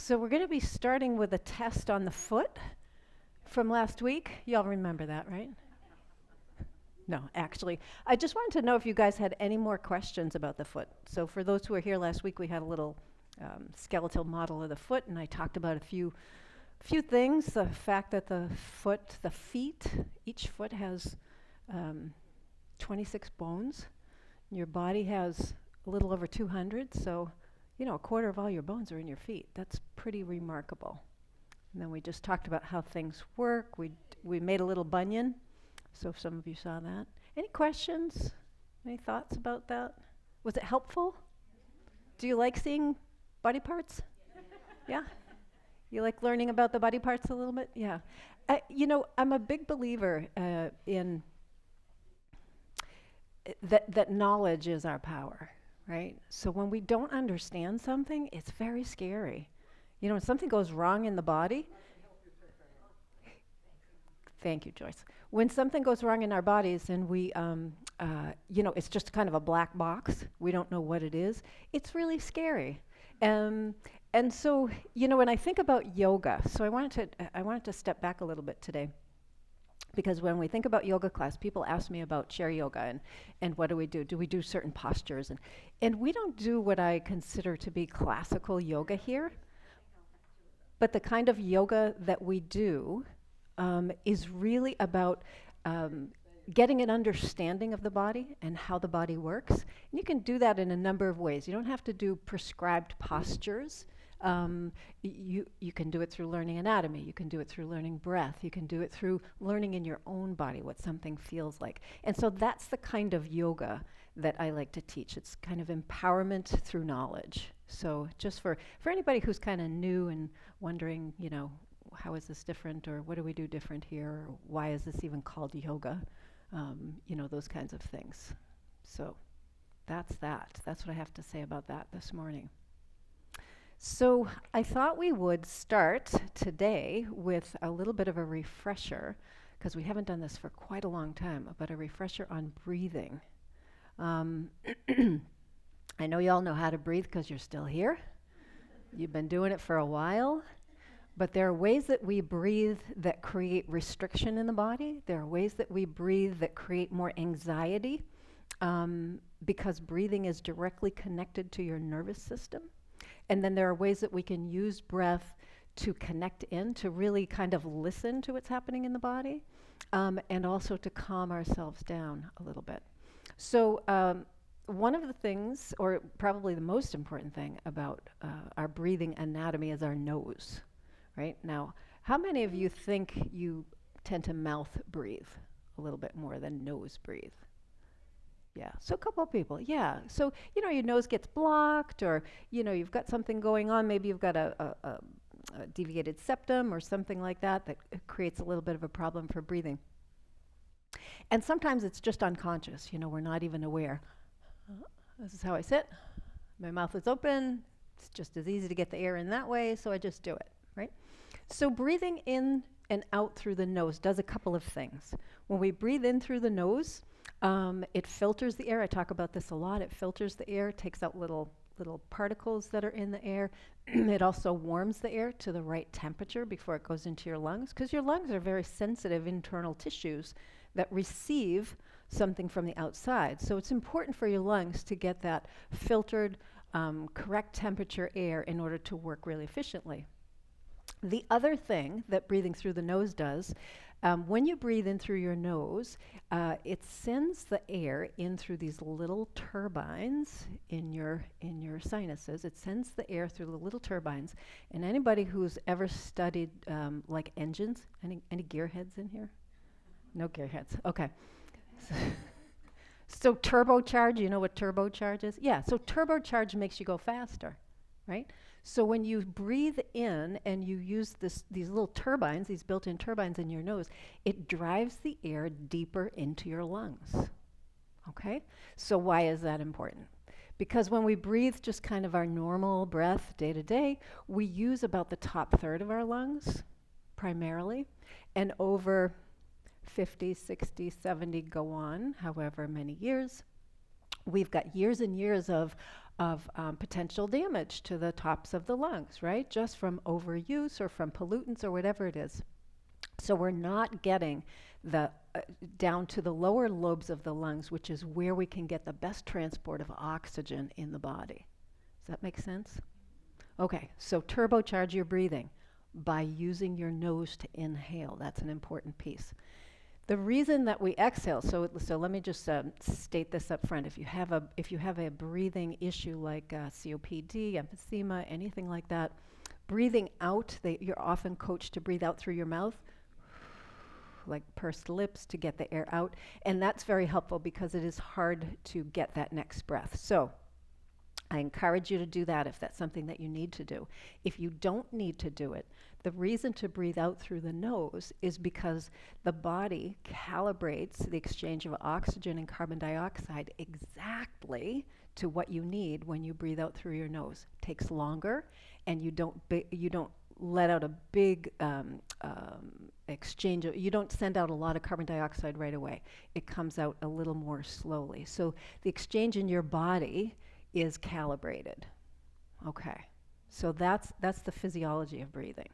So we're going to be starting with a test on the foot from last week. Y'all remember that, right? No, actually. I just wanted to know if you guys had any more questions about the foot. So for those who were here last week, we had a little skeletal model of the foot, and I talked about a few things. The fact that the feet, each foot has 26 bones. Your body has a little over 200, so a quarter of all your bones are in your feet. That's pretty remarkable. And then we just talked about how things work. We made a little bunion, so if some of you saw that. Any questions? Any thoughts about that? Was it helpful? Do you like seeing body parts? Yeah? You like learning about the body parts a little bit? Yeah. I'm a big believer in that knowledge is our power, right? So when we don't understand something, it's very scary. When something goes wrong in the body, thank you, Joyce. When something goes wrong in our bodies and we, it's just kind of a black box, we don't know what it is, it's really scary. And so, when I think about yoga, so I wanted to step back a little bit today. Because when we think about yoga class, people ask me about chair yoga and what do we do? Do we do certain postures? And we don't do what I consider to be classical yoga here. But the kind of yoga that we do is really about getting an understanding of the body and how the body works. And you can do that in a number of ways. You don't have to do prescribed postures. You can do it through learning anatomy. You can do it through learning breath. You can do it through learning in your own body what something feels like. And so that's the kind of yoga that I like to teach. It's kind of empowerment through knowledge. So just for anybody who's kind of new and wondering, how is this different, or what do we do different here, or why is this even called yoga, those kinds of things. So that's that. That's what I have to say about that this morning. So I thought we would start today with a little bit of a refresher, because we haven't done this for quite a long time, but a refresher on breathing. I know you all know how to breathe because you're still here. You've been doing it for a while. But there are ways that we breathe that create restriction in the body. There are ways that we breathe that create more anxiety, because breathing is directly connected to your nervous system. And then there are ways that we can use breath to connect in, to really kind of listen to what's happening in the body, and also to calm ourselves down a little bit. So one of the things, or probably the most important thing about our breathing anatomy is our nose, right? Now, how many of you think you tend to mouth breathe a little bit more than nose breathe? Yeah, so a couple of people, yeah. So, your nose gets blocked, or, you've got something going on. Maybe you've got a deviated septum or something like that creates a little bit of a problem for breathing. And sometimes it's just unconscious, we're not even aware. This is how I sit. My mouth is open. It's just as easy to get the air in that way, so I just do it, right? So breathing in and out through the nose does a couple of things. When we breathe in through the nose, it filters the air. I talk about this a lot. It filters the air, takes out little particles that are in the air. It also warms the air to the right temperature before it goes into your lungs, because your lungs are very sensitive internal tissues that receive something from the outside. So it's important for your lungs to get that filtered, correct temperature air in order to work really efficiently. The other thing that breathing through the nose does, when you breathe in through your nose, it sends the air in through these little turbines in your sinuses. It sends the air through the little turbines. And anybody who's ever studied like engines, any gearheads in here? No gearheads. Okay. So turbocharge, you know what turbocharge is? Yeah, so turbocharge makes you go faster, right? So when you breathe in and you use these little turbines, these built-in turbines in your nose, it drives the air deeper into your lungs, okay? So why is that important? Because when we breathe just kind of our normal breath day to day, we use about the top third of our lungs primarily, and over 50, 60, 70 go on, however many years, we've got years and years of potential damage to the tops of the lungs, right? Just from overuse or from pollutants or whatever it is. So we're not getting the down to the lower lobes of the lungs, which is where we can get the best transport of oxygen in the body. Does that make sense? Okay, so turbocharge your breathing by using your nose to inhale. That's an important piece. The reason that we exhale, so let me just state this up front. If you have a breathing issue like COPD, emphysema, anything like that, breathing out, you're often coached to breathe out through your mouth, like pursed lips to get the air out, and that's very helpful because it is hard to get that next breath. So I encourage you to do that if that's something that you need to do. If you don't need to do it, the reason to breathe out through the nose is because the body calibrates the exchange of oxygen and carbon dioxide exactly to what you need when you breathe out through your nose. It takes longer, and you don't let out a big exchange. You don't send out a lot of carbon dioxide right away. It comes out a little more slowly. So the exchange in your body is calibrated. Okay, so that's the physiology of breathing.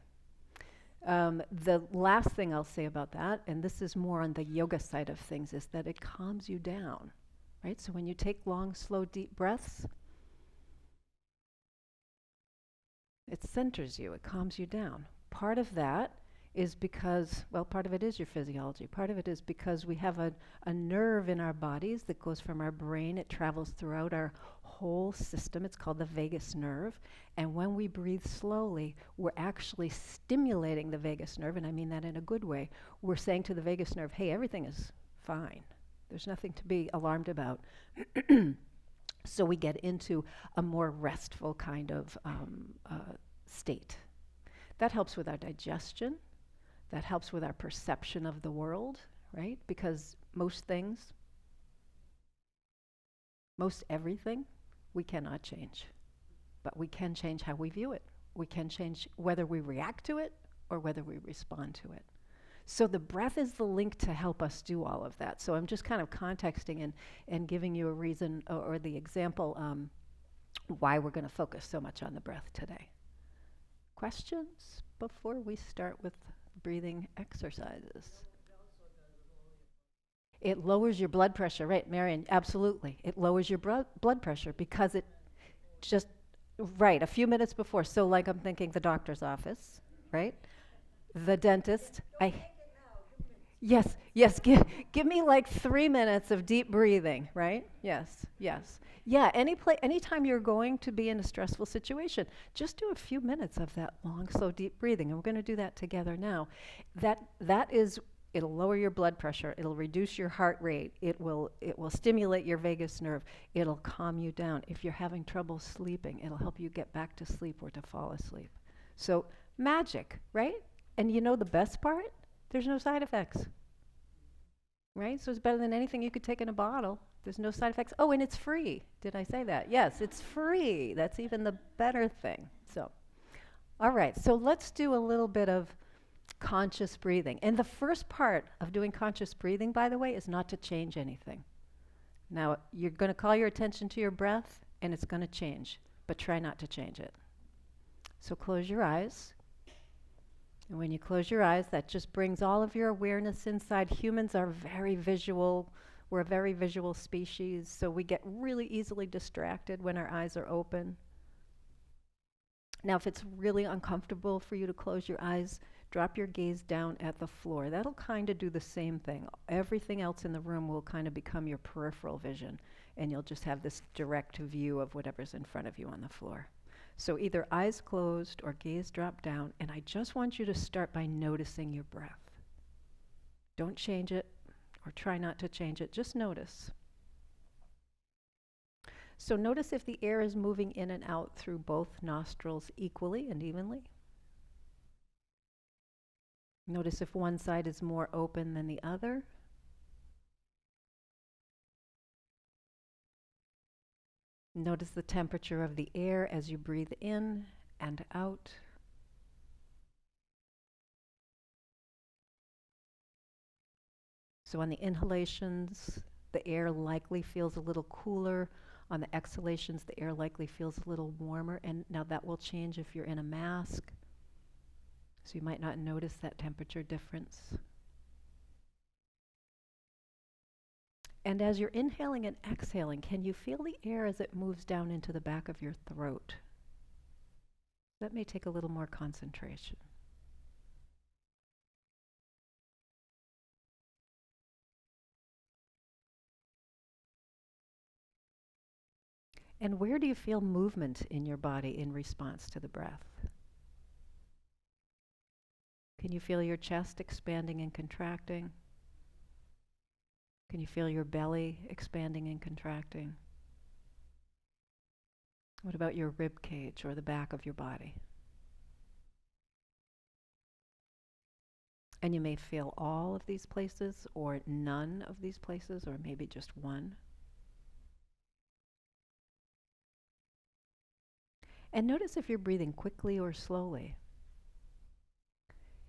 The last thing I'll say about that, and this is more on the yoga side of things, is that it calms you down, right? So when you take long, slow, deep breaths, it centers you, it calms you down. Part of that is because, well, part of it is your physiology. Part of it is because we have a nerve in our bodies that goes from our brain. It travels throughout our whole system. It's called the vagus nerve. And when we breathe slowly, we're actually stimulating the vagus nerve, and I mean that in a good way. We're saying to the vagus nerve, hey, everything is fine. There's nothing to be alarmed about. So we get into a more restful kind of state. That helps with our digestion. That helps with our perception of the world, right? Because most everything, we cannot change. But we can change how we view it. We can change whether we react to it or whether we respond to it. So the breath is the link to help us do all of that. So I'm just kind of contexting and giving you a reason or the example why we're going to focus so much on the breath today. Questions before we start with breathing exercises? It lowers your blood pressure, right, Marion? Absolutely. It lowers your blood pressure because it just, right, a few minutes before. So like I'm thinking the doctor's office, right? The dentist. Yes, give me like 3 minutes of deep breathing, right? Yes. Yeah, anytime you're going to be in a stressful situation, just do a few minutes of that long, slow, deep breathing. And we're going to do that together now. It'll lower your blood pressure, it'll reduce your heart rate, it will stimulate your vagus nerve, it'll calm you down. If you're having trouble sleeping, it'll help you get back to sleep or to fall asleep. So magic, right? And you know the best part? There's no side effects, right? So it's better than anything you could take in a bottle. There's no side effects. Oh, and it's free. Did I say that? Yes, it's free. That's even the better thing. So, all right, so let's do a little bit of conscious breathing. And the first part of doing conscious breathing, by the way, is not to change anything. Now, you're going to call your attention to your breath, and it's going to change, but try not to change it. So close your eyes. And when you close your eyes, that just brings all of your awareness inside. Humans are very visual. We're a very visual species, so we get really easily distracted when our eyes are open. Now, if it's really uncomfortable for you to close your eyes, drop your gaze down at the floor. That'll kind of do the same thing. Everything else in the room will kind of become your peripheral vision, and you'll just have this direct view of whatever's in front of you on the floor. So either eyes closed or gaze drop down, and I just want you to start by noticing your breath. Don't change it, or try not to change it, just notice. So notice if the air is moving in and out through both nostrils equally and evenly. Notice if one side is more open than the other. Notice the temperature of the air as you breathe in and out. So on the inhalations, The air likely feels a little cooler. On the exhalations, the air likely feels a little warmer. And now that will change if you're in a mask. So you might not notice that temperature difference. And as you're inhaling and exhaling, can you feel the air as it moves down into the back of your throat? That may take a little more concentration. And where do you feel movement in your body in response to the breath? Can you feel your chest expanding and contracting? Can you feel your belly expanding and contracting? What about your rib cage or the back of your body? And you may feel all of these places or none of these places or maybe just one. And notice if you're breathing quickly or slowly.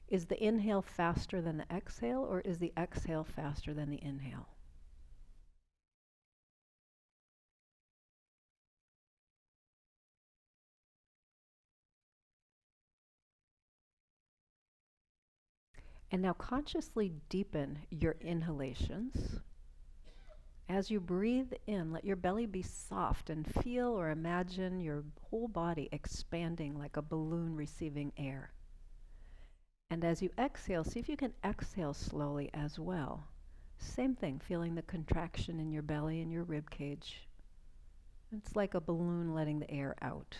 Is the inhale faster than the exhale, or is the exhale faster than the inhale? And now consciously deepen your inhalations. As you breathe in, let your belly be soft and feel or imagine your whole body expanding like a balloon receiving air. And as you exhale, see if you can exhale slowly as well. Same thing, feeling the contraction in your belly and your rib cage. It's like a balloon letting the air out.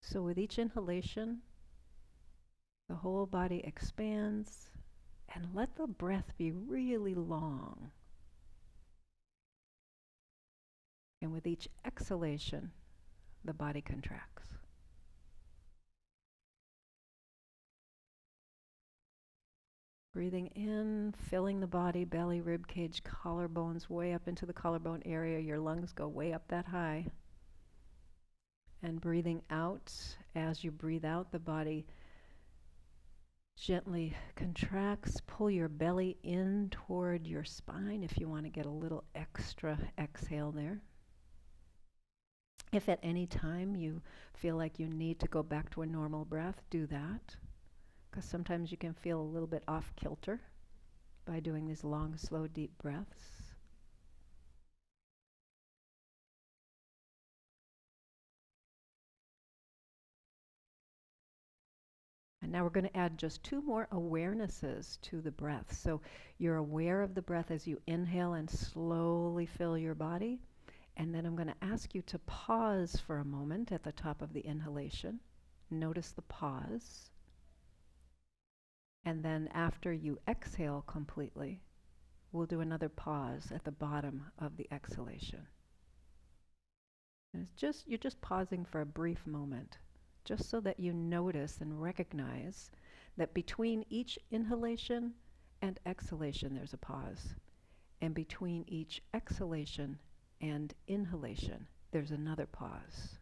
So with each inhalation, the whole body expands, and let the breath be really long. And with each exhalation, the body contracts. Breathing in, filling the body, belly, rib cage, collarbones, way up into the collarbone area. Your lungs go way up that high. And breathing out, as you breathe out, the body gently contracts. Pull your belly in toward your spine if you want to get a little extra exhale there. If at any time you feel like you need to go back to a normal breath, do that. Because sometimes you can feel a little bit off kilter by doing these long, slow, deep breaths. And now we're going to add just 2 more awarenesses to the breath. So you're aware of the breath as you inhale and slowly fill your body. And then I'm going to ask you to pause for a moment at the top of the inhalation. Notice the pause. And then after you exhale completely, we'll do another pause at the bottom of the exhalation. And you're just pausing for a brief moment, just so that you notice and recognize that between each inhalation and exhalation there's a pause. And between each exhalation and inhalation there's another pause.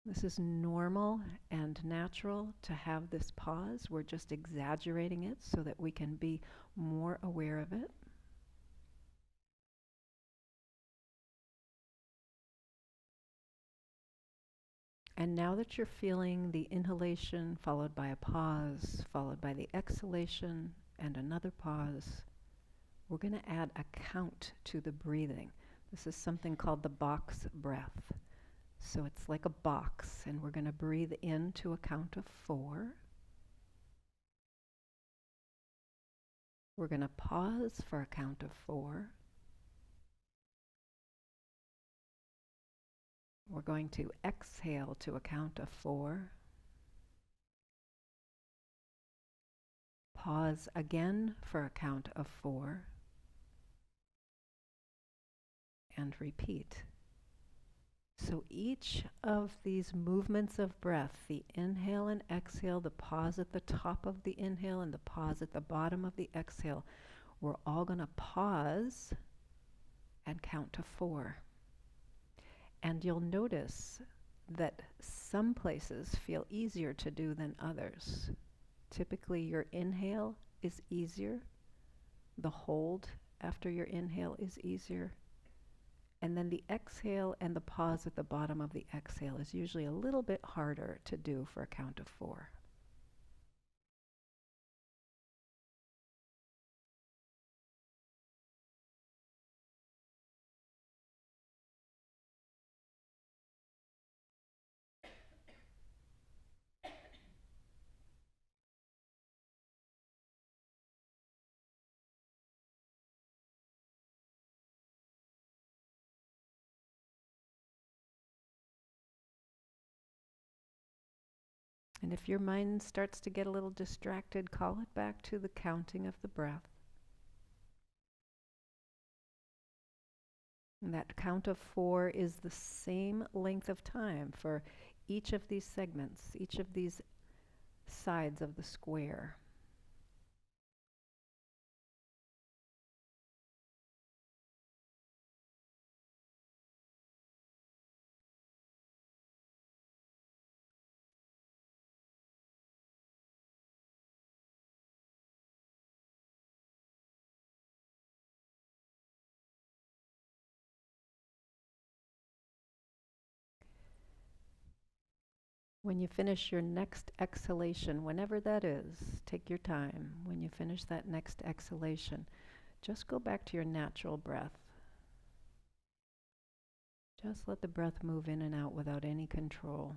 This is normal and natural to have this pause. We're just exaggerating it so that we can be more aware of it. And now that you're feeling the inhalation followed by a pause, followed by the exhalation and another pause, we're going to add a count to the breathing. This is something called the box breath. So it's like a box, and we're going to breathe in to a count of 4. We're going to pause for a count of 4. We're going to exhale to a count of 4. Pause again for a count of 4. And repeat. So each of these movements of breath, the inhale and exhale, the pause at the top of the inhale and the pause at the bottom of the exhale, we're all going to pause and count to 4. And you'll notice that some places feel easier to do than others. Typically your inhale is easier, The hold after your inhale is easier. And then the exhale and the pause at the bottom of the exhale is usually a little bit harder to do for a count of 4. And if your mind starts to get a little distracted, call it back to the counting of the breath. And that count of 4 is the same length of time for each of these segments, each of these sides of the square. When you finish your next exhalation, whenever that is, take your time. When you finish that next exhalation, just go back to your natural breath. Just let the breath move in and out without any control.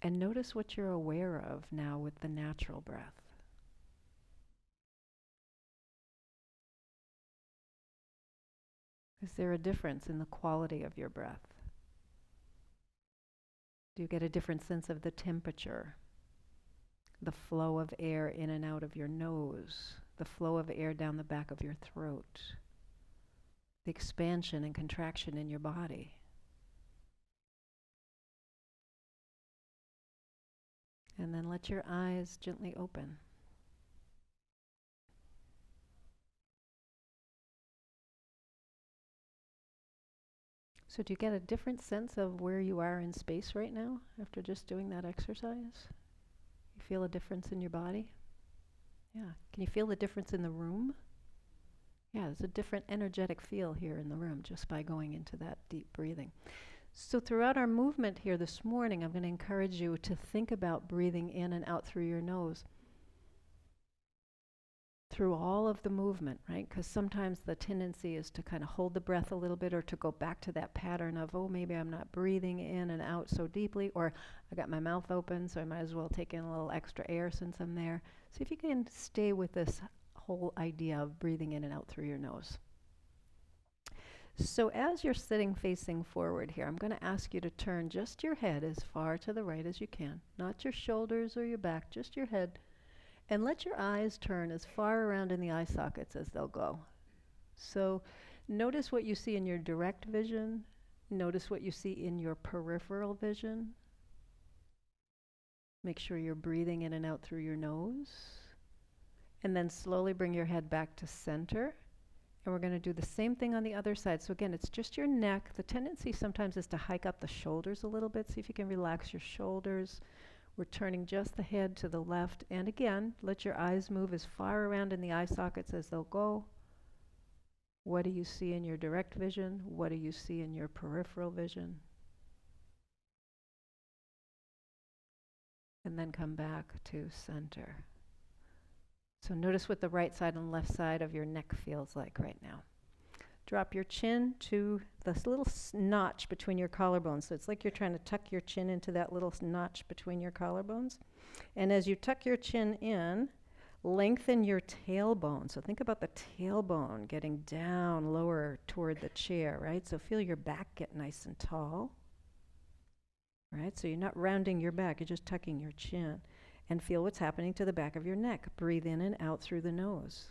And notice what you're aware of now with the natural breath. Is there a difference in the quality of your breath? Do you get a different sense of the temperature? The flow of air in and out of your nose, the flow of air down the back of your throat, the expansion and contraction in your body. And then let your eyes gently open. So do you get a different sense of where you are in space right now after just doing that exercise? You feel a difference in your body? Yeah. Can you feel the difference in the room? Yeah, there's a different energetic feel here in the room just by going into that deep breathing. So throughout our movement here this morning, I'm going to encourage you to think about breathing in and out through your nose through all of the movement, right? Because sometimes the tendency is to kind of hold the breath a little bit or to go back to that pattern of, oh, maybe I'm not breathing in and out so deeply, or I got my mouth open, so I might as well take in a little extra air since I'm there. See if you can stay with this whole idea of breathing in and out through your nose. So as you're sitting facing forward here, I'm going to ask you to turn just your head as far to the right as you can. Not your shoulders or your back, just your head. And let your eyes turn as far around in the eye sockets as they'll go. So notice what you see in your direct vision. Notice what you see in your peripheral vision. Make sure you're breathing in and out through your nose. And then slowly bring your head back to center. And we're going to do the same thing on the other side. So again, it's just your neck. The tendency sometimes is to hike up the shoulders a little bit. See if you can relax your shoulders. We're turning just the head to the left. And again, let your eyes move as far around in the eye sockets as they'll go. What do you see in your direct vision? What do you see in your peripheral vision? And then come back to center. So notice what the right side and left side of your neck feels like right now. Drop your chin to this little notch between your collarbones. So it's like you're trying to tuck your chin into that little notch between your collarbones. And as you tuck your chin in, lengthen your tailbone. So think about the tailbone getting down lower toward the chair, right? So feel your back get nice and tall. Right? So you're not rounding your back, you're just tucking your chin. And feel what's happening to the back of your neck. Breathe in and out through the nose.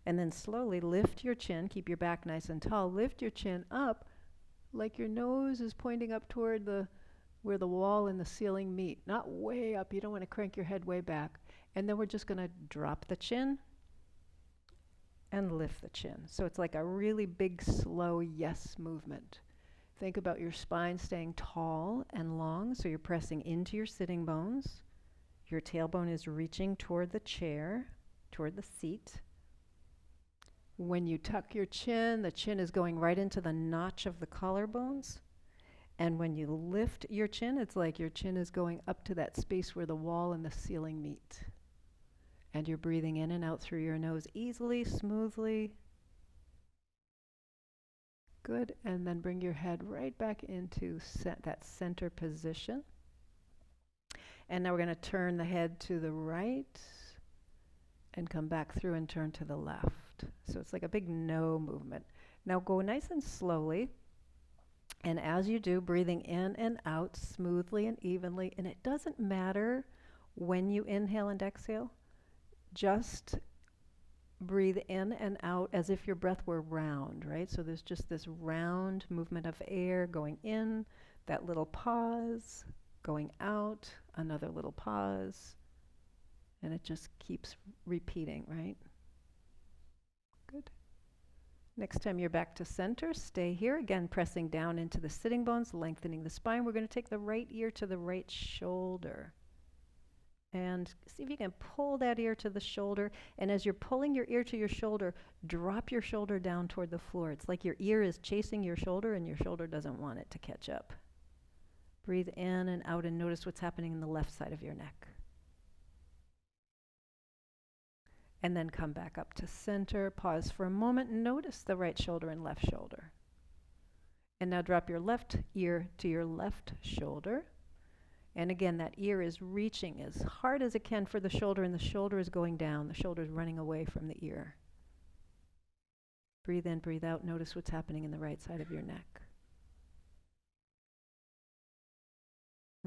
And then slowly lift your chin, keep your back nice and tall, lift your chin up like your nose is pointing up toward where the wall and the ceiling meet. Not way up, you don't want to crank your head way back. And then we're just going to drop the chin and lift the chin. So it's like a really big, slow yes movement. Think about your spine staying tall and long, so you're pressing into your sitting bones. Your tailbone is reaching toward the chair, toward the seat. When you tuck your chin, the chin is going right into the notch of the collarbones. And when you lift your chin, it's like your chin is going up to that space where the wall and the ceiling meet. And you're breathing in and out through your nose easily, smoothly. Good. And then bring your head right back into that center position. And now we're going to turn the head to the right and come back through and turn to the left. So it's like a big no movement. Now go nice and slowly. And as you do, breathing in and out smoothly and evenly. And it doesn't matter when you inhale and exhale. Just breathe in and out as if your breath were round, right? So there's just this round movement of air going in, that little pause, going out, another little pause. And it just keeps repeating, right? Good. Next time you're back to center, stay here. Again, pressing down into the sitting bones, lengthening the spine. We're going to take the right ear to the right shoulder. And see if you can pull that ear to the shoulder. And as you're pulling your ear to your shoulder, drop your shoulder down toward the floor. It's like your ear is chasing your shoulder and your shoulder doesn't want it to catch up. Breathe in and out and notice what's happening in the left side of your neck. And then come back up to center. Pause for a moment and notice the right shoulder and left shoulder. And now drop your left ear to your left shoulder. And again, that ear is reaching as hard as it can for the shoulder, and the shoulder is going down. The shoulder is running away from the ear. Breathe in, breathe out. Notice what's happening in the right side of your neck.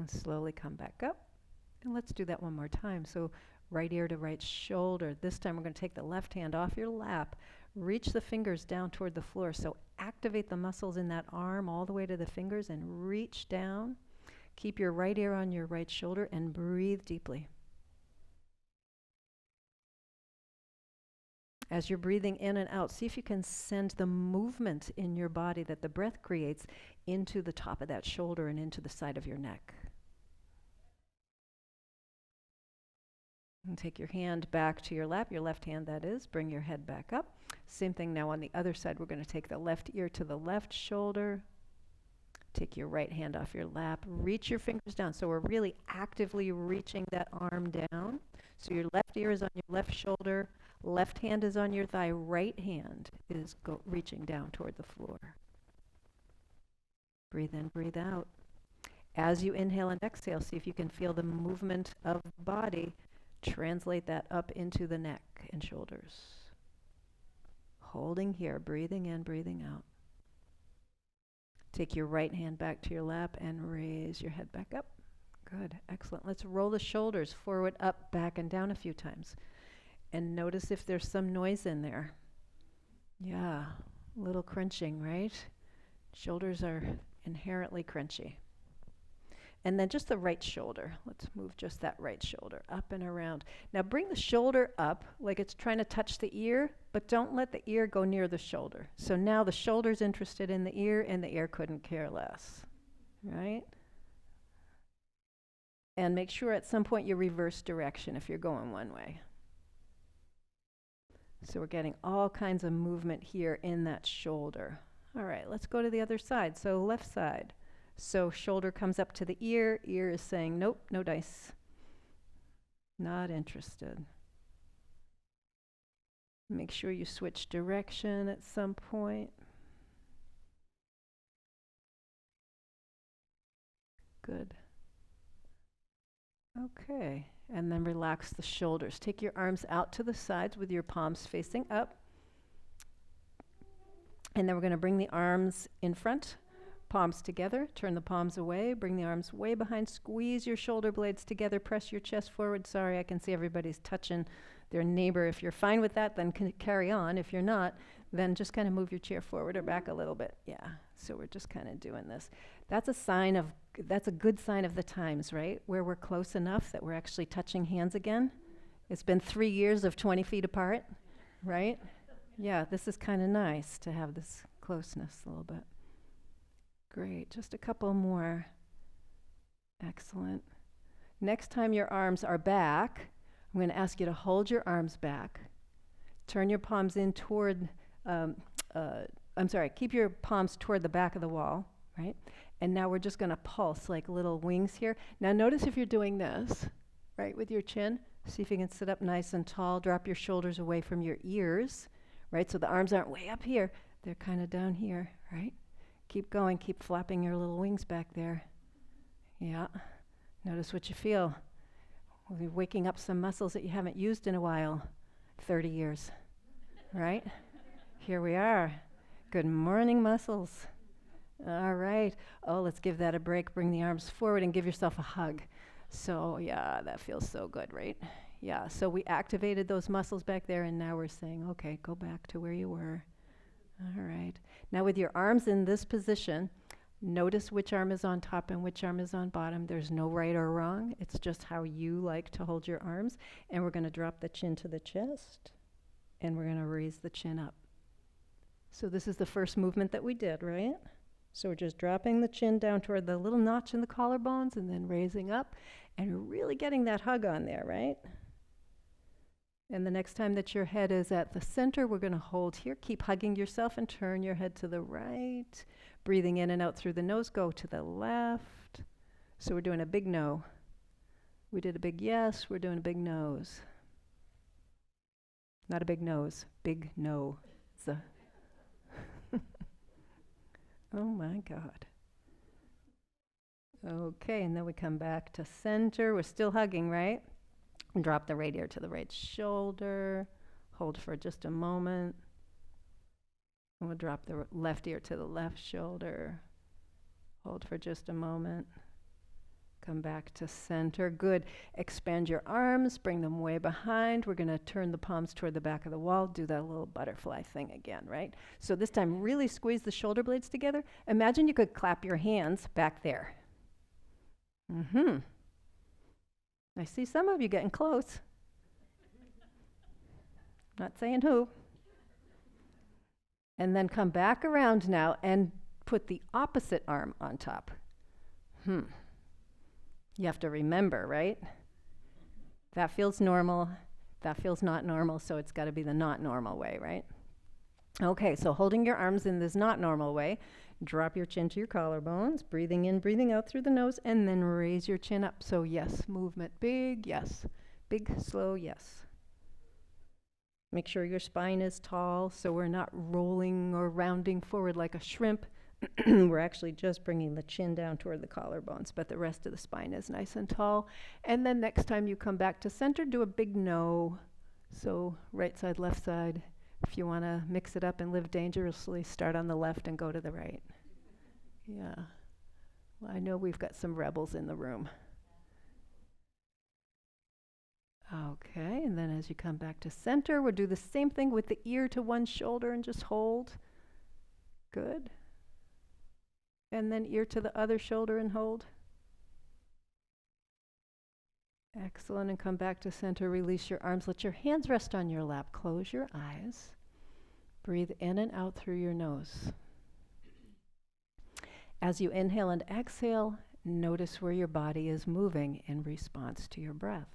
And slowly come back up. And let's do that one more time. So right ear to right shoulder. This time we're going to take the left hand off your lap. Reach the fingers down toward the floor. So activate the muscles in that arm all the way to the fingers and reach down. Keep your right ear on your right shoulder and breathe deeply. As you're breathing in and out, see if you can send the movement in your body that the breath creates into the top of that shoulder and into the side of your neck. And take your hand back to your lap, your left hand that is. Bring your head back up. Same thing now on the other side. We're going to take the left ear to the left shoulder. Take your right hand off your lap. Reach your fingers down. So we're really actively reaching that arm down. So your left ear is on your left shoulder. Left hand is on your thigh. Right hand is reaching down toward the floor. Breathe in, breathe out. As you inhale and exhale, see if you can feel the movement of the body. Translate that up into the neck and shoulders. Holding here, breathing in, breathing out. Take your right hand back to your lap and raise your head back up. Good, excellent. Let's roll the shoulders forward, up, back, and down a few times. And notice if there's some noise in there. Yeah, a little crunching, right? Shoulders are inherently crunchy. And then just the right shoulder. Let's move just that right shoulder up and around. Now bring the shoulder up like it's trying to touch the ear, but don't let the ear go near the shoulder. So now the shoulder's interested in the ear and the ear couldn't care less, right? And make sure at some point you reverse direction if you're going one way. So we're getting all kinds of movement here in that shoulder. All right, let's go to the other side. So left side. So shoulder comes up to the ear. Ear is saying, nope, no dice. Not interested. Make sure you switch direction at some point. Good. Okay, and then relax the shoulders. Take your arms out to the sides with your palms facing up. And then we're going to bring the arms in front. Palms together, turn the palms away, bring the arms way behind, squeeze your shoulder blades together, press your chest forward. Sorry, I can see everybody's touching their neighbor. If you're fine with that, then carry on. If you're not, then just kind of move your chair forward or back a little bit. Yeah, so we're just kind of doing this. That's a good sign of the times, right? Where we're close enough that we're actually touching hands again. It's been 3 years of 20 feet apart, right? Yeah, this is kind of nice to have this closeness a little bit. Great. Just a couple more. Excellent. Next time your arms are back, I'm going to ask you to hold your arms back. Turn your palms in toward, keep your palms toward the back of the wall, right? And now we're just going to pulse like little wings here. Now notice if you're doing this, right, with your chin. See if you can sit up nice and tall. Drop your shoulders away from your ears, right? So the arms aren't way up here. They're kind of down here, right? Keep going. Keep flapping your little wings back there. Yeah. Notice what you feel. We'll be waking up some muscles that you haven't used in a while. 30 years, right? Here we are. Good morning, muscles. All right. Oh, let's give that a break. Bring the arms forward and give yourself a hug. So, yeah, that feels so good, right? Yeah, so we activated those muscles back there, and now we're saying, okay, go back to where you were. All right. Now with your arms in this position, notice which arm is on top and which arm is on bottom. There's no right or wrong. It's just how you like to hold your arms. And we're going to drop the chin to the chest, and we're going to raise the chin up. So this is the first movement that we did, right? So we're just dropping the chin down toward the little notch in the collarbones and then raising up, and really getting that hug on there, right? And the next time that your head is at the center, we're going to hold here. Keep hugging yourself and turn your head to the right. Breathing in and out through the nose, go to the left. So we're doing a big no. We did a big yes, we're doing a big nose. Not a big nose, big no. Oh my God. Okay, and then we come back to center. We're still hugging, right? And drop the right ear to the right shoulder. Hold for just a moment. And we'll drop the left ear to the left shoulder. Hold for just a moment. Come back to center. Good. Expand your arms. Bring them way behind. We're going to turn the palms toward the back of the wall. Do that little butterfly thing again, right? So this time, really squeeze the shoulder blades together. Imagine you could clap your hands back there. I see some of you getting close. Not saying who. And then come back around now and put the opposite arm on top. You have to remember, right? That feels normal. That feels not normal, so it's got to be the not normal way, right? Okay, so holding your arms in this not normal way, drop your chin to your collarbones, breathing in, breathing out through the nose, and then raise your chin up. So yes, movement, big yes. Big, slow, yes. Make sure your spine is tall, so we're not rolling or rounding forward like a shrimp. We're actually just bringing the chin down toward the collarbones, but the rest of the spine is nice and tall. And then next time you come back to center, do a big no. So right side, left side. If you want to mix it up and live dangerously, start on the left and go to the right. Yeah. Well, I know we've got some rebels in the room. Okay, and then as you come back to center, we'll do the same thing with the ear to one shoulder and just hold. Good. And then ear to the other shoulder and hold. Excellent, and come back to center, release your arms, let your hands rest on your lap, close your eyes, breathe in and out through your nose. As you inhale and exhale, notice where your body is moving in response to your breath.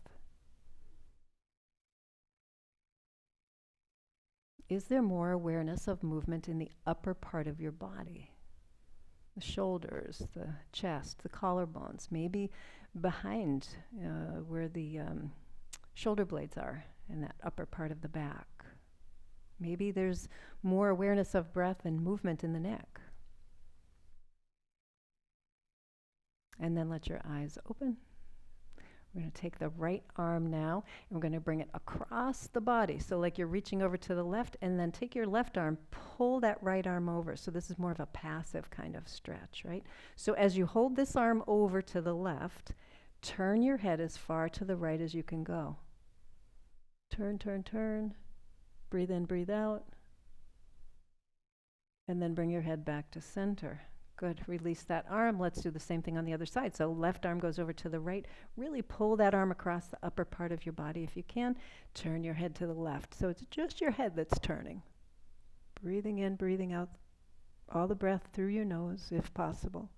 Is there more awareness of movement in the upper part of your body? The shoulders, the chest, the collarbones, maybe behind where the shoulder blades are in that upper part of the back. Maybe there's more awareness of breath and movement in the neck. And then let your eyes open. We're going to take the right arm now, and we're going to bring it across the body. So like you're reaching over to the left, and then take your left arm, pull that right arm over. So this is more of a passive kind of stretch, right? So as you hold this arm over to the left, turn your head as far to the right as you can go. Turn, turn, turn. Breathe in, breathe out. And then bring your head back to center. Good. Release that arm. Let's do the same thing on the other side. So left arm goes over to the right. Really pull that arm across the upper part of your body if you can. Turn your head to the left. So it's just your head that's turning. Breathing in, breathing out all the breath through your nose if possible.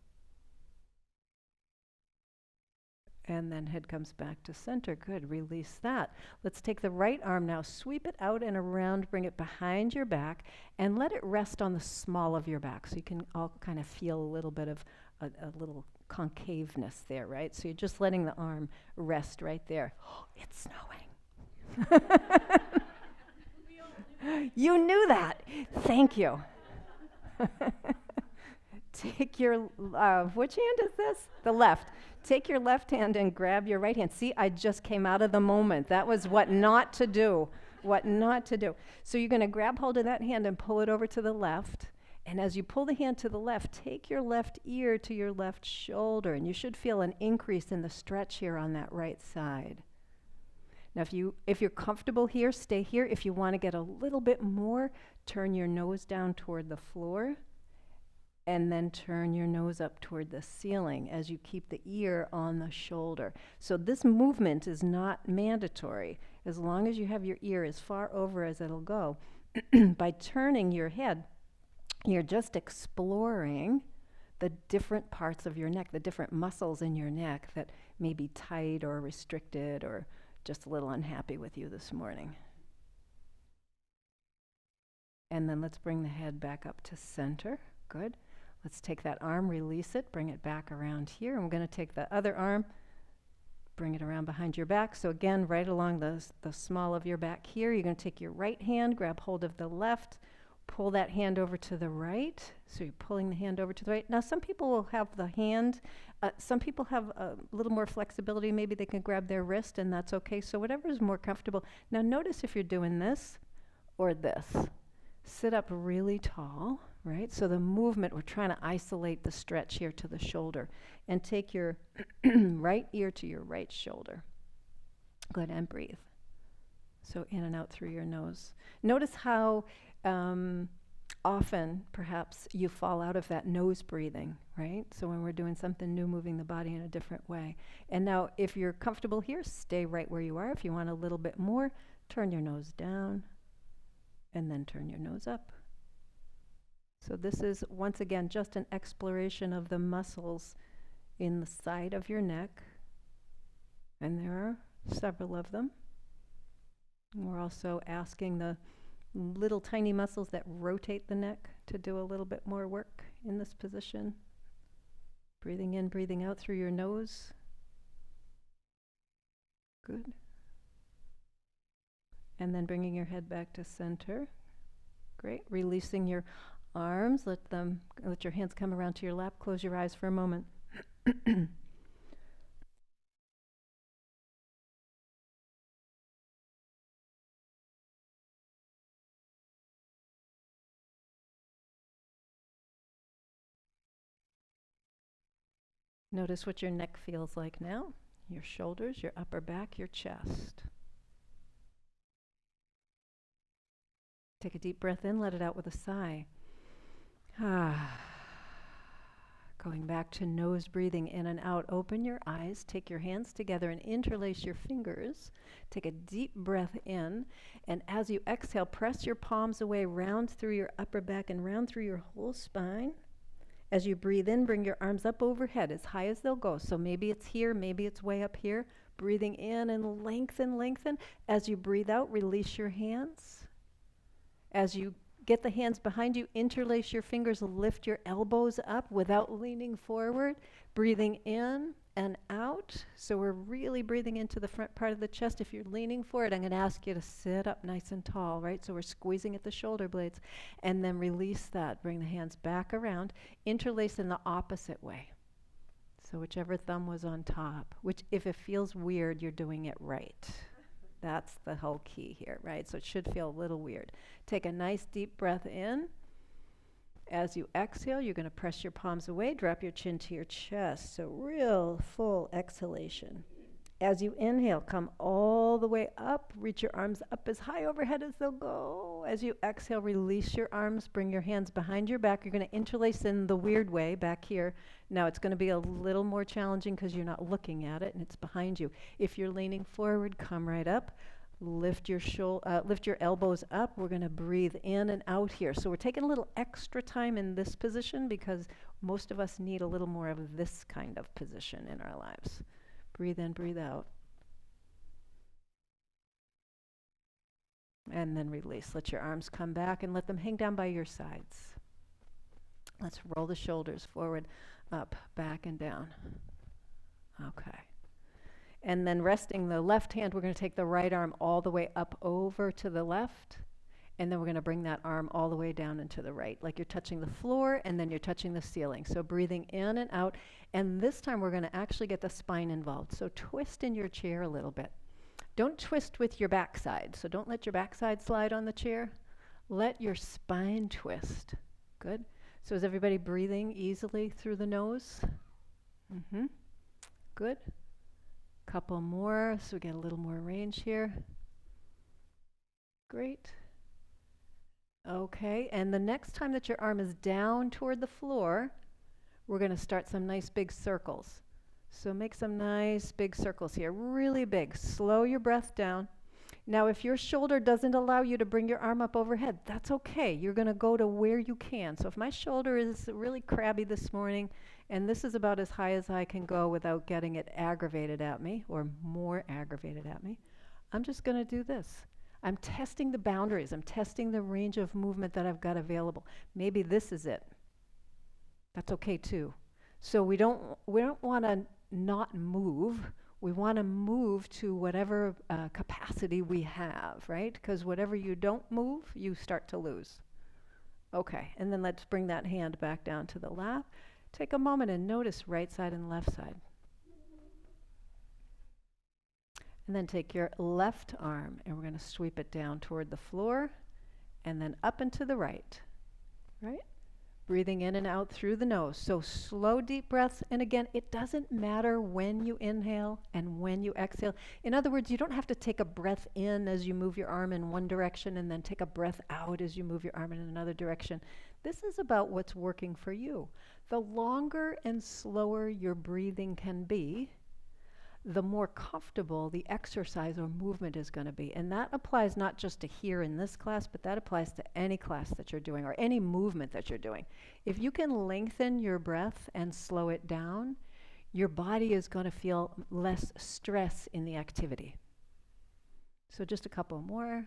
And then head comes back to center. Good, release that. Let's take the right arm now, sweep it out and around, bring it behind your back, and let it rest on the small of your back. So you can all kind of feel a little bit of a little concaveness there, right? So you're just letting the arm rest right there. Oh, it's snowing. You knew that. Thank you. Take your, which hand is this? The left. Take your left hand and grab your right hand. See, I just came out of the moment. That was what not to do. What not to do. So you're going to grab hold of that hand and pull it over to the left. And as you pull the hand to the left, take your left ear to your left shoulder. And you should feel an increase in the stretch here on that right side. Now, if you're comfortable here, stay here. If you want to get a little bit more, turn your nose down toward the floor. And then turn your nose up toward the ceiling as you keep the ear on the shoulder. So this movement is not mandatory as long as you have your ear as far over as it'll go. By turning your head, you're just exploring the different parts of your neck, the different muscles in your neck that may be tight or restricted or just a little unhappy with you this morning. And then let's bring the head back up to center. Good. Let's take that arm, release it, bring it back around here. And we're going to take the other arm, bring it around behind your back. So again, right along the small of your back here, you're going to take your right hand, grab hold of the left, pull that hand over to the right. So you're pulling the hand over to the right. Now, some people will have the hand, some people have a little more flexibility. Maybe they can grab their wrist, and that's okay. So whatever is more comfortable. Now, notice if you're doing this or this. Sit up really tall. Right? So the movement, we're trying to isolate the stretch here to the shoulder. And take your right ear to your right shoulder. Good, and breathe. So in and out through your nose. Notice how often, perhaps, you fall out of that nose breathing, right? So when we're doing something new, moving the body in a different way. And now, if you're comfortable here, stay right where you are. If you want a little bit more, turn your nose down, and then turn your nose up. So this is, once again, just an exploration of the muscles in the side of your neck. And there are several of them. And we're also asking the little tiny muscles that rotate the neck to do a little bit more work in this position. Breathing in, breathing out through your nose. Good. And then bringing your head back to center. Great. Releasing your arms, let your hands come around to your lap. Close your eyes for a moment. Notice what your neck feels like now. Your shoulders, your upper back, your chest. Take a deep breath in, let it out with a sigh. Going back to nose breathing in and out. Open your eyes, take your hands together and interlace your fingers. Take a deep breath in, and as you exhale, press your palms away, round through your upper back and round through your whole spine. As you breathe in, bring your arms up overhead as high as they'll go. So maybe it's here, maybe it's way up here. Breathing in and lengthen, lengthen. As you breathe out, release your hands. As you get the hands behind you, interlace your fingers, lift your elbows up without leaning forward. Breathing in and out. So we're really breathing into the front part of the chest. If you're leaning forward, I'm going to ask you to sit up nice and tall, right? So we're squeezing at the shoulder blades. And then release that. Bring the hands back around. Interlace in the opposite way. So whichever thumb was on top. Which, if it feels weird, you're doing it right. That's the whole key here, right? So it should feel a little weird. Take a nice deep breath in. As you exhale, you're going to press your palms away, drop your chin to your chest. So real full exhalation. As you inhale, come all the way up, reach your arms up as high overhead as they'll go. As you exhale, release your arms, bring your hands behind your back. You're going to interlace in the weird way back here. Now it's going to be a little more challenging because you're not looking at it and it's behind you. If you're leaning forward, come right up. Lift your lift your elbows up. We're going to breathe in and out here. So we're taking a little extra time in this position because most of us need a little more of this kind of position in our lives. Breathe in, breathe out. And then release. Let your arms come back and let them hang down by your sides. Let's roll the shoulders forward, up, back, and down. Okay. And then resting the left hand, we're going to take the right arm all the way up over to the left. And then we're going to bring that arm all the way down into the right, like you're touching the floor and then you're touching the ceiling. So breathing in and out. And this time we're going to actually get the spine involved. So twist in your chair a little bit. Don't twist with your backside. So don't let your backside slide on the chair. Let your spine twist. Good. So is everybody breathing easily through the nose? Mm-hmm. Good. Couple more, so we get a little more range here. Great. Okay, and the next time that your arm is down toward the floor, we're going to start some nice big circles. So make some nice big circles here, really big. Slow your breath down. Now, if your shoulder doesn't allow you to bring your arm up overhead, that's okay. You're going to go to where you can. So if my shoulder is really crabby this morning, and this is about as high as I can go without getting it aggravated at me, or more aggravated at me, I'm just going to do this. I'm testing the boundaries. I'm testing the range of movement that I've got available. Maybe this is it. That's okay too. So we don't want to not move. We want to move to whatever capacity we have, right? Because whatever you don't move, you start to lose. Okay, and then let's bring that hand back down to the lap. Take a moment and notice right side and left side. And then take your left arm and we're going to sweep it down toward the floor and then up and to the right, right? Breathing in and out through the nose. So slow, deep breaths. And again, it doesn't matter when you inhale and when you exhale. In other words, you don't have to take a breath in as you move your arm in one direction and then take a breath out as you move your arm in another direction. This is about what's working for you. The longer and slower your breathing can be, the more comfortable the exercise or movement is going to be. And that applies not just to here in this class, but that applies to any class that you're doing or any movement that you're doing. If you can lengthen your breath and slow it down, your body is going to feel less stress in the activity. So just a couple more.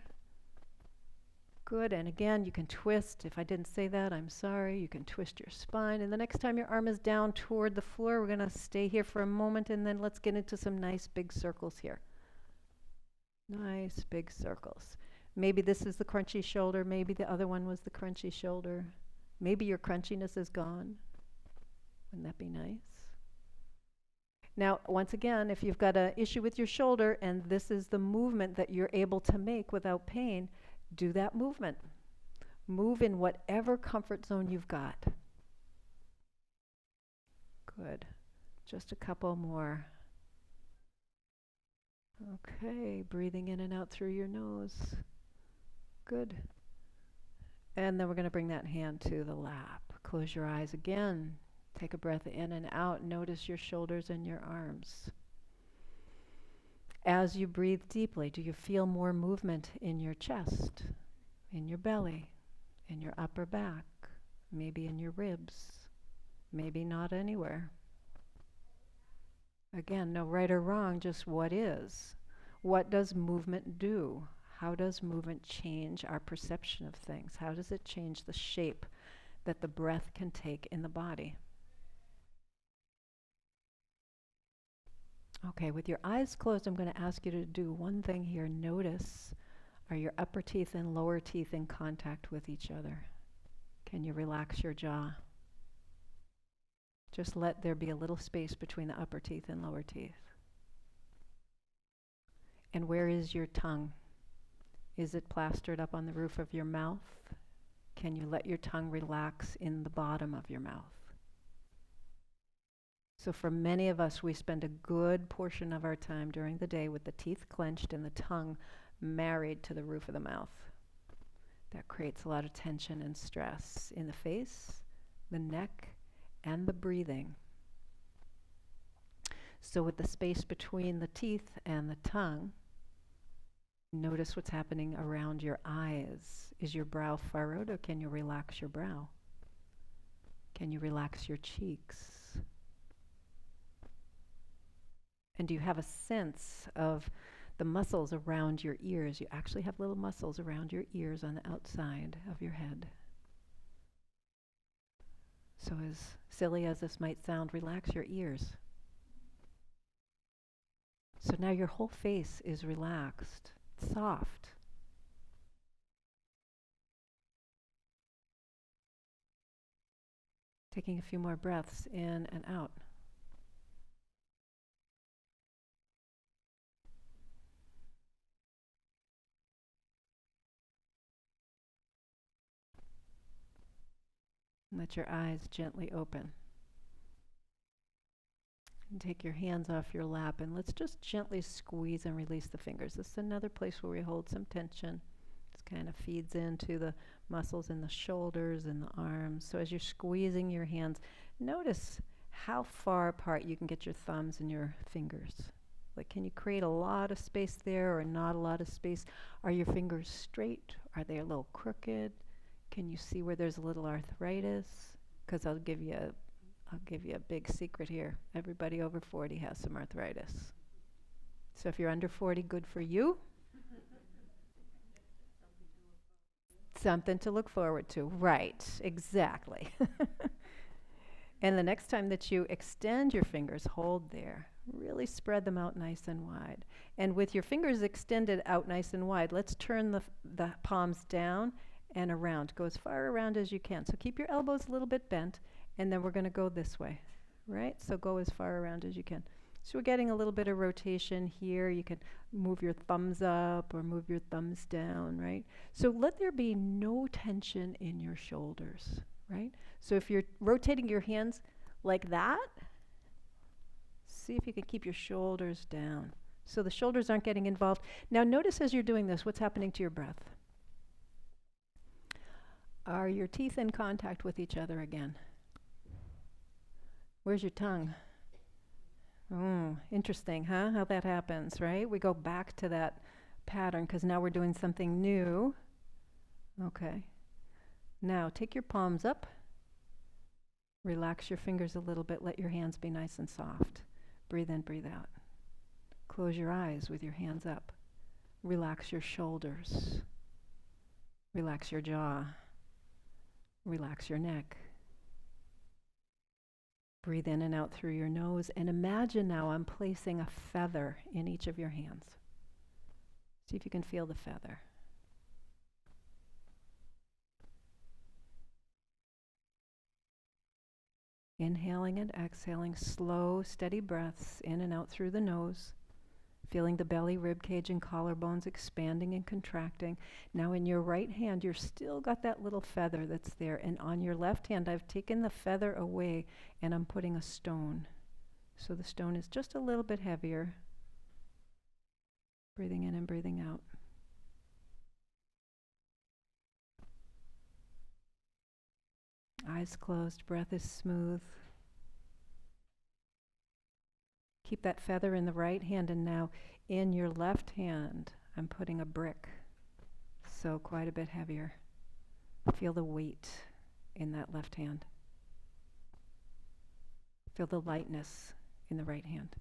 Good, and again, you can twist. If I didn't say that, I'm sorry. You can twist your spine. And the next time your arm is down toward the floor, we're going to stay here for a moment, and then let's get into some nice big circles here. Nice big circles. Maybe this is the crunchy shoulder. Maybe the other one was the crunchy shoulder. Maybe your crunchiness is gone. Wouldn't that be nice? Now, once again, if you've got an issue with your shoulder, and this is the movement that you're able to make without pain, do that movement. Move in whatever comfort zone you've got. Good. Just a couple more. Okay, breathing in and out through your nose. Good. And then we're going to bring that hand to the lap. Close your eyes again. Take a breath in and out. Notice your shoulders and your arms. As you breathe deeply, do you feel more movement in your chest, in your belly, in your upper back, maybe in your ribs, maybe not anywhere? Again, no right or wrong, just what is. What does movement do? How does movement change our perception of things? How does it change the shape that the breath can take in the body? Okay, with your eyes closed, I'm going to ask you to do one thing here. Notice, are your upper teeth and lower teeth in contact with each other? Can you relax your jaw? Just let there be a little space between the upper teeth and lower teeth. And where is your tongue? Is it plastered up on the roof of your mouth? Can you let your tongue relax in the bottom of your mouth? So for many of us, we spend a good portion of our time during the day with the teeth clenched and the tongue married to the roof of the mouth. That creates a lot of tension and stress in the face, the neck, and the breathing. So with the space between the teeth and the tongue, Notice what's happening around your eyes. Is your brow furrowed, or can you relax your brow? Can you relax your cheeks? And do you have a sense of the muscles around your ears? You actually have little muscles around your ears on the outside of your head. So as silly as this might sound, relax your ears. So now your whole face is relaxed, soft. Taking a few more breaths in and out. Let your eyes gently open. And take your hands off your lap and let's just gently squeeze and release the fingers. This is another place where we hold some tension. This kind of feeds into the muscles in the shoulders and the arms. So as you're squeezing your hands, notice how far apart you can get your thumbs and your fingers. Like, can you create a lot of space there or not a lot of space? Are your fingers straight? Are they a little crooked? Can you see where there's a little arthritis? Because I'll give you a big secret here. Everybody over 40 has some arthritis. So if you're under 40, good for you. Something to look forward to. Right, exactly. And the next time that you extend your fingers, hold there. Really spread them out nice and wide. And with your fingers extended out nice and wide, let's turn the palms down and around. Go as far around as you can. So keep your elbows a little bit bent. And then we're going to go this way, right? So go as far around as you can. So we're getting a little bit of rotation here. You can move your thumbs up or move your thumbs down, right? So let there be no tension in your shoulders, right? So if you're rotating your hands like that, see if you can keep your shoulders down. So the shoulders aren't getting involved. Now notice as you're doing this, what's happening to your breath? Are your teeth in contact with each other again? Where's your tongue? Interesting, huh? How that happens, right? We go back to that pattern because now we're doing something new. Okay. Now take your palms up. Relax your fingers a little bit. Let your hands be nice and soft. Breathe in, breathe out. Close your eyes with your hands up. Relax your shoulders. Relax your jaw. Relax your neck. Breathe in and out through your nose, and imagine now I'm placing a feather in each of your hands. See if you can feel the feather. Inhaling and exhaling, slow, steady breaths in and out through the nose. Feeling the belly, rib cage, and collarbones expanding and contracting. Now in your right hand, you've still got that little feather that's there. And on your left hand, I've taken the feather away and I'm putting a stone. So the stone is just a little bit heavier. Breathing in and breathing out. Eyes closed, breath is smooth. Keep that feather in the right hand, and now in your left hand, I'm putting a brick. So quite a bit heavier. Feel the weight in that left hand. Feel the lightness in the right hand.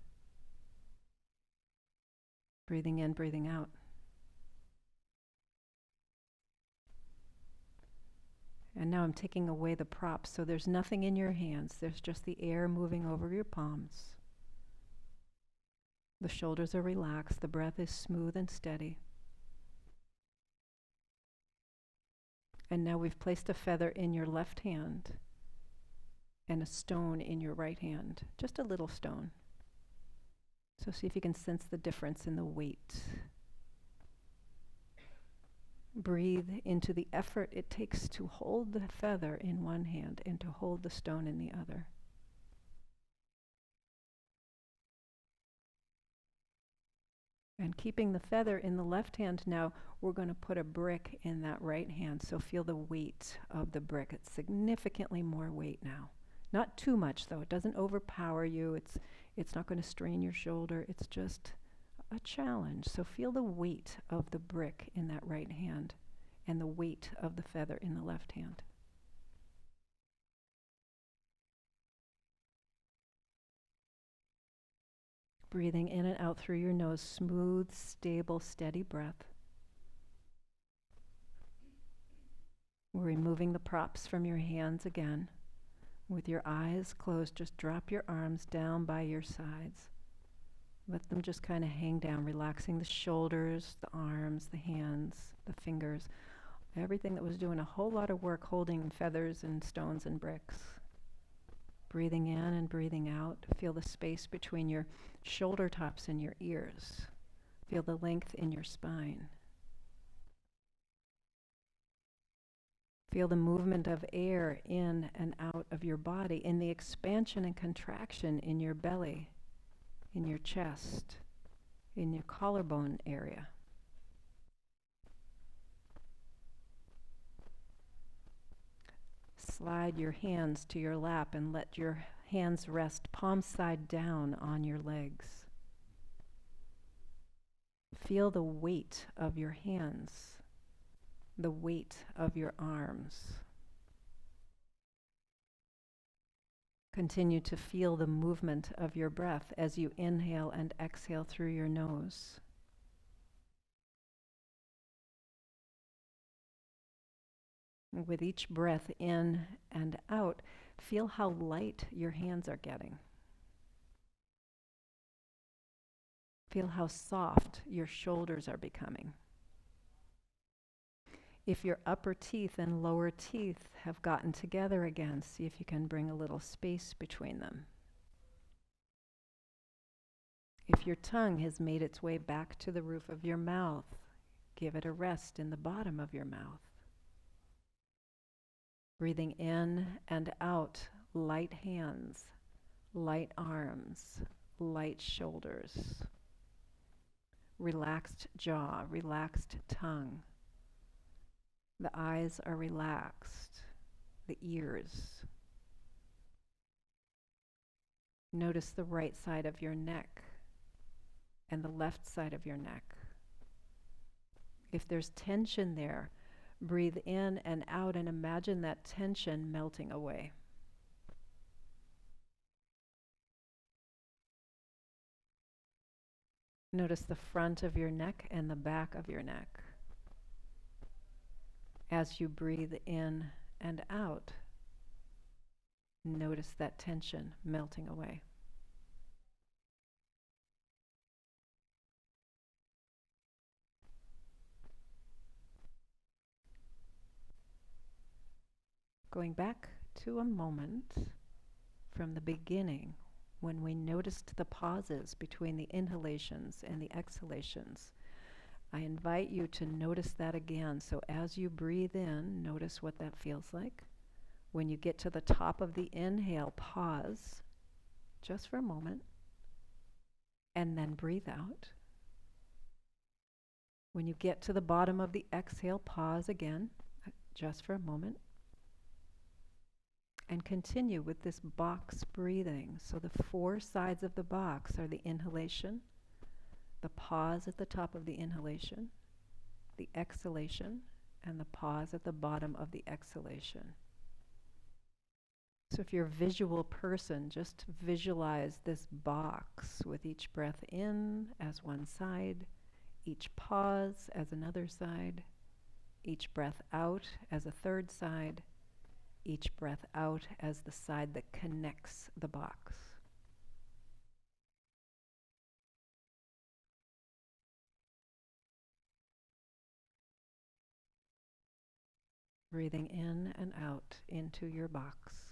Breathing in, breathing out. And now I'm taking away the props, so there's nothing in your hands. There's just the air moving over your palms. The shoulders are relaxed. The breath is smooth and steady. And now we've placed a feather in your left hand and a stone in your right hand. Just a little stone. So see if you can sense the difference in the weight. Breathe into the effort it takes to hold the feather in one hand and to hold the stone in the other. And keeping the feather in the left hand now, we're going to put a brick in that right hand. So feel the weight of the brick. It's significantly more weight now. Not too much though. It doesn't overpower you. It's not going to strain your shoulder. It's just a challenge. So feel the weight of the brick in that right hand and the weight of the feather in the left hand. Breathing in and out through your nose, smooth, stable, steady breath. We're removing the props from your hands again. With your eyes closed, just drop your arms down by your sides. Let them just kind of hang down, relaxing the shoulders, the arms, the hands, the fingers, everything that was doing a whole lot of work holding feathers and stones and bricks. Breathing in and breathing out. Feel the space between your shoulder tops and your ears. Feel the length in your spine. Feel the movement of air in and out of your body, in the expansion and contraction in your belly, in your chest, in your collarbone area. Slide your hands to your lap and let your hands rest palm side down on your legs. Feel the weight of your hands, the weight of your arms. Continue to feel the movement of your breath as you inhale and exhale through your nose. With each breath in and out, feel how light your hands are getting. Feel how soft your shoulders are becoming. If your upper teeth and lower teeth have gotten together again, see if you can bring a little space between them. If your tongue has made its way back to the roof of your mouth, give it a rest in the bottom of your mouth. Breathing in and out, light hands, light arms, light shoulders, relaxed jaw, relaxed tongue. The eyes are relaxed, the ears. Notice the right side of your neck and the left side of your neck. If there's tension there, breathe in and out and imagine that tension melting away. Notice the front of your neck and the back of your neck. As you breathe in and out, notice that tension melting away. Going back to a moment from the beginning when we noticed the pauses between the inhalations and the exhalations, I invite you to notice that again. So as you breathe in, notice what that feels like. When you get to the top of the inhale, pause just for a moment and then breathe out. When you get to the bottom of the exhale, pause again just for a moment. And continue with this box breathing. So the four sides of the box are the inhalation, the pause at the top of the inhalation, the exhalation, and the pause at the bottom of the exhalation. So if you're a visual person, just visualize this box with each breath in as one side, each pause as another side, each breath out as a third side, each breath out as the side that connects the box. Breathing in and out into your box.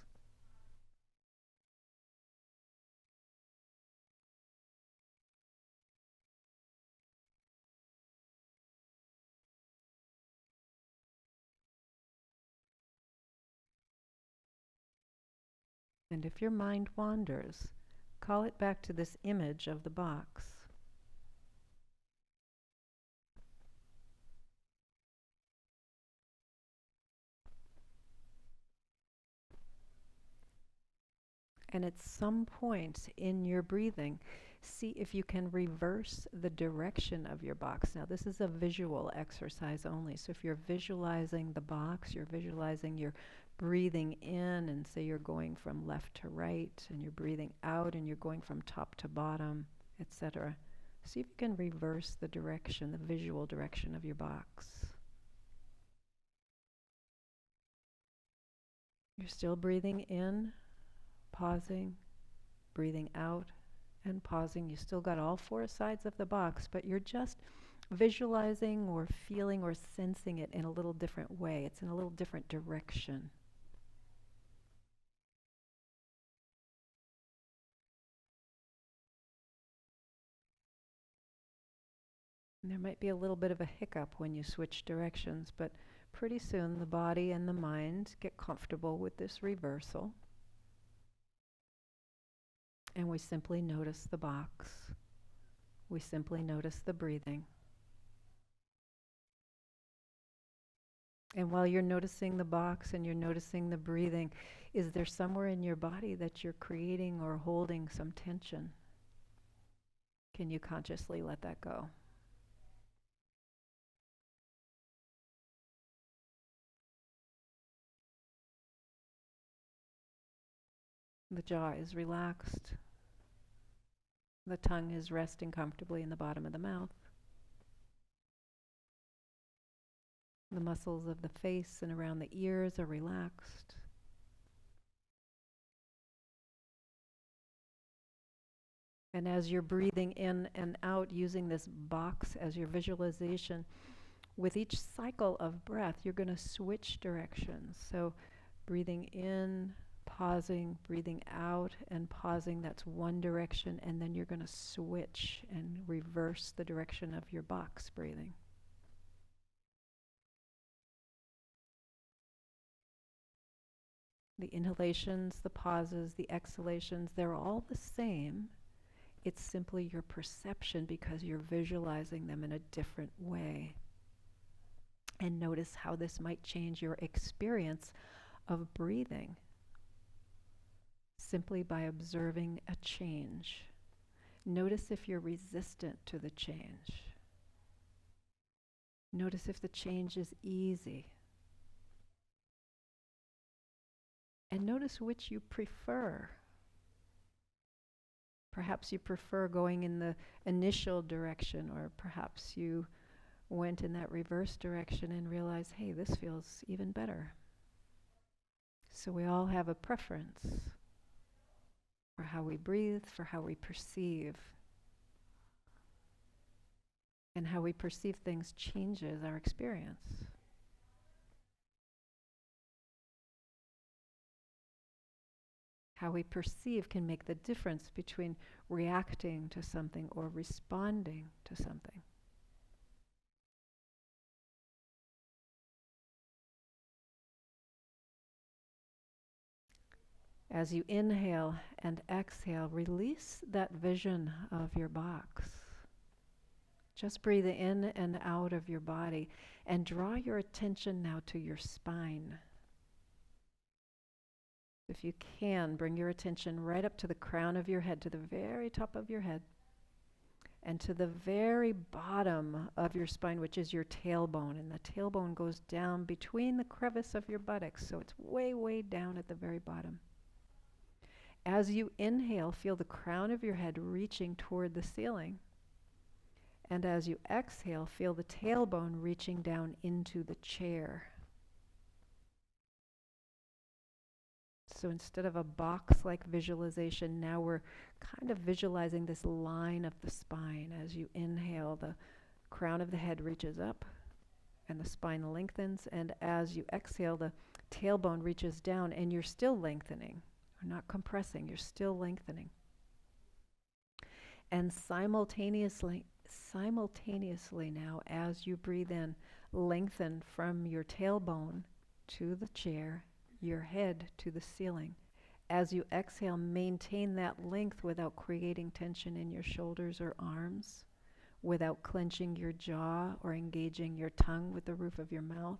And if your mind wanders, call it back to this image of the box. And at some point in your breathing, see if you can reverse the direction of your box. Now, this is a visual exercise only. So if you're visualizing the box, you're visualizing your breathing in, and say you're going from left to right, and you're breathing out, and you're going from top to bottom, etc. See if you can reverse the direction, the visual direction of your box. You're still breathing in, pausing, breathing out, and pausing. You still got all four sides of the box, but you're just visualizing or feeling or sensing it in a little different way. It's in a little different direction. And there might be a little bit of a hiccup when you switch directions, but pretty soon the body and the mind get comfortable with this reversal. And we simply notice the box. We simply notice the breathing. And while you're noticing the box and you're noticing the breathing, is there somewhere in your body that you're creating or holding some tension? Can you consciously let that go? The jaw is relaxed. The tongue is resting comfortably in the bottom of the mouth. The muscles of the face and around the ears are relaxed. And as you're breathing in and out using this box as your visualization, with each cycle of breath, you're going to switch directions. So breathing in, pausing, breathing out, and pausing, that's one direction. And then you're going to switch and reverse the direction of your box breathing. The inhalations, the pauses, the exhalations, they're all the same. It's simply your perception because you're visualizing them in a different way. And notice how this might change your experience of breathing simply by observing a change. Notice if you're resistant to the change. Notice if the change is easy. And notice which you prefer. Perhaps you prefer going in the initial direction, or perhaps you went in that reverse direction and realized, hey, this feels even better. So we all have a preference for how we breathe, for how we perceive. And how we perceive things changes our experience. How we perceive can make the difference between reacting to something or responding to something. As you inhale and exhale, release that vision of your box. Just breathe in and out of your body and draw your attention now to your spine. If you can, bring your attention right up to the crown of your head, to the very top of your head, and to the very bottom of your spine, which is your tailbone. And the tailbone goes down between the crevice of your buttocks, so it's way, way down at the very bottom. As you inhale, feel the crown of your head reaching toward the ceiling. And as you exhale, feel the tailbone reaching down into the chair. So instead of a box-like visualization, now we're kind of visualizing this line of the spine. As you inhale, the crown of the head reaches up and the spine lengthens. And as you exhale, the tailbone reaches down and you're still lengthening. You're not compressing, you're still lengthening. And simultaneously now, as you breathe in, lengthen from your tailbone to the chair, your head to the ceiling. As you exhale, maintain that length without creating tension in your shoulders or arms, without clenching your jaw or engaging your tongue with the roof of your mouth.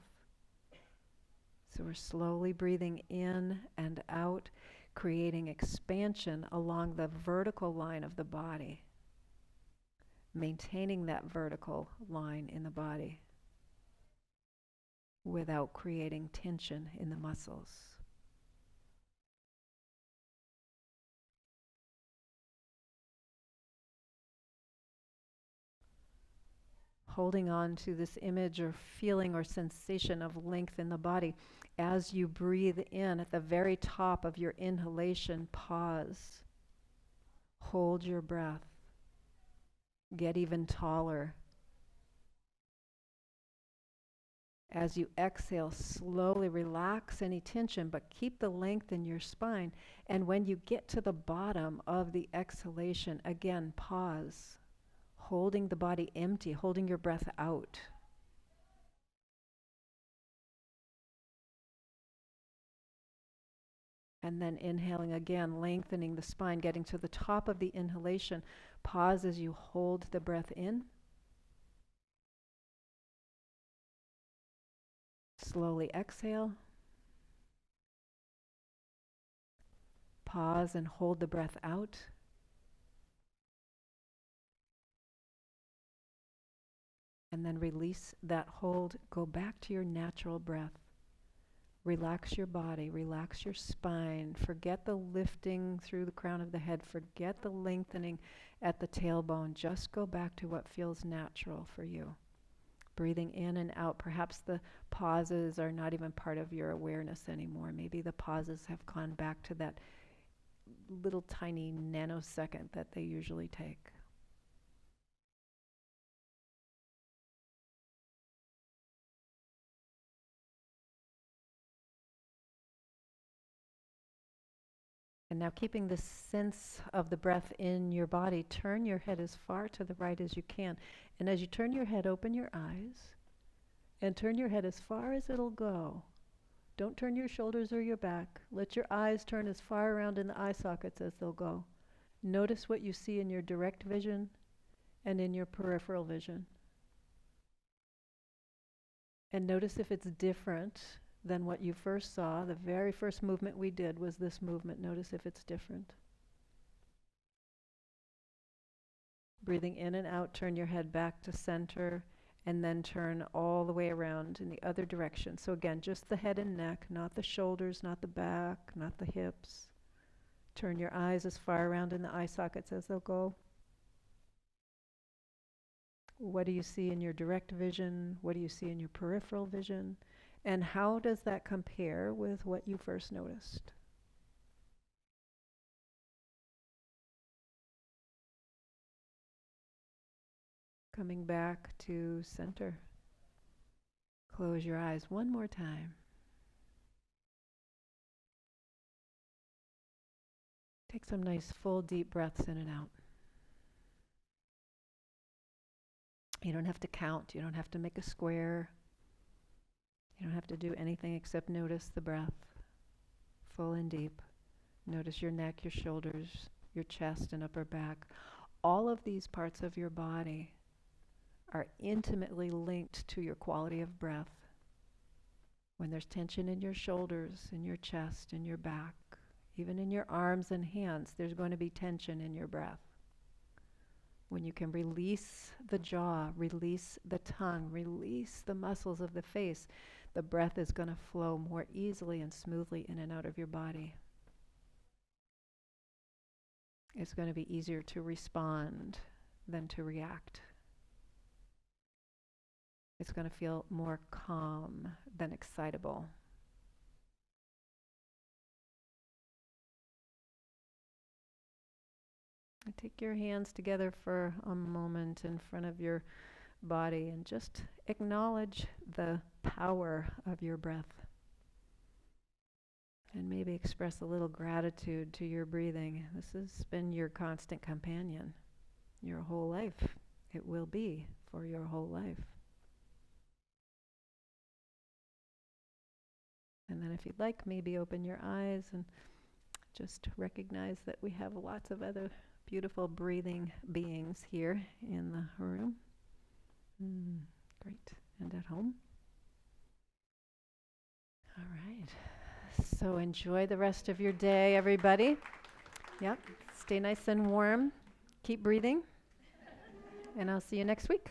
So we're slowly breathing in and out, creating expansion along the vertical line of the body. maintaining that vertical line in the body without creating tension in the muscles. Holding on to this image or feeling or sensation of length in the body. As you breathe in, at the very top of your inhalation, pause. Hold your breath. Get even taller. As you exhale, slowly relax any tension, but keep the length in your spine. And when you get to the bottom of the exhalation, again, pause. Holding the body empty, holding your breath out. And then inhaling again, lengthening the spine, getting to the top of the inhalation. Pause as you hold the breath in. Slowly exhale. Pause and hold the breath out. And then release that hold. Go back to your natural breath. Relax your body, relax your spine. Forget the lifting through the crown of the head. Forget the lengthening at the tailbone. Just go back to what feels natural for you. Breathing in and out. Perhaps the pauses are not even part of your awareness anymore. Maybe the pauses have gone back to that little tiny nanosecond that they usually take. And now, keeping the sense of the breath in your body, turn your head as far to the right as you can. And as you turn your head, open your eyes and turn your head as far as it'll go. Don't turn your shoulders or your back. Let your eyes turn as far around in the eye sockets as they'll go. Notice what you see in your direct vision and in your peripheral vision. And notice if it's different than what you first saw. The very first movement we did was this movement. Notice if it's different. Breathing in and out, turn your head back to center, and then turn all the way around in the other direction. So again, just the head and neck, not the shoulders, not the back, not the hips. Turn your eyes as far around in the eye sockets as they'll go. What do you see in your direct vision? What do you see in your peripheral vision? And how does that compare with what you first noticed? Coming back to center. Close your eyes one more time. Take some nice full deep breaths in and out. You don't have to count. You don't have to make a square. You don't have to do anything except notice the breath. Full and deep. Notice your neck, your shoulders, your chest and upper back. All of these parts of your body are intimately linked to your quality of breath. When there's tension in your shoulders, in your chest, in your back, even in your arms and hands, there's going to be tension in your breath. When you can release the jaw, release the tongue, release the muscles of the face, the breath is going to flow more easily and smoothly in and out of your body. It's going to be easier to respond than to react. It's going to feel more calm than excitable. And take your hands together for a moment in front of your body and just acknowledge the power of your breath. And maybe express a little gratitude to your breathing. This has been your constant companion your whole life. It will be for your whole life. And then if you'd like, maybe open your eyes and just recognize that we have lots of other beautiful breathing beings here in the room. Great. And at home. All right. So enjoy the rest of your day, everybody. Yep. Stay nice and warm. Keep breathing. and I'll see you next week.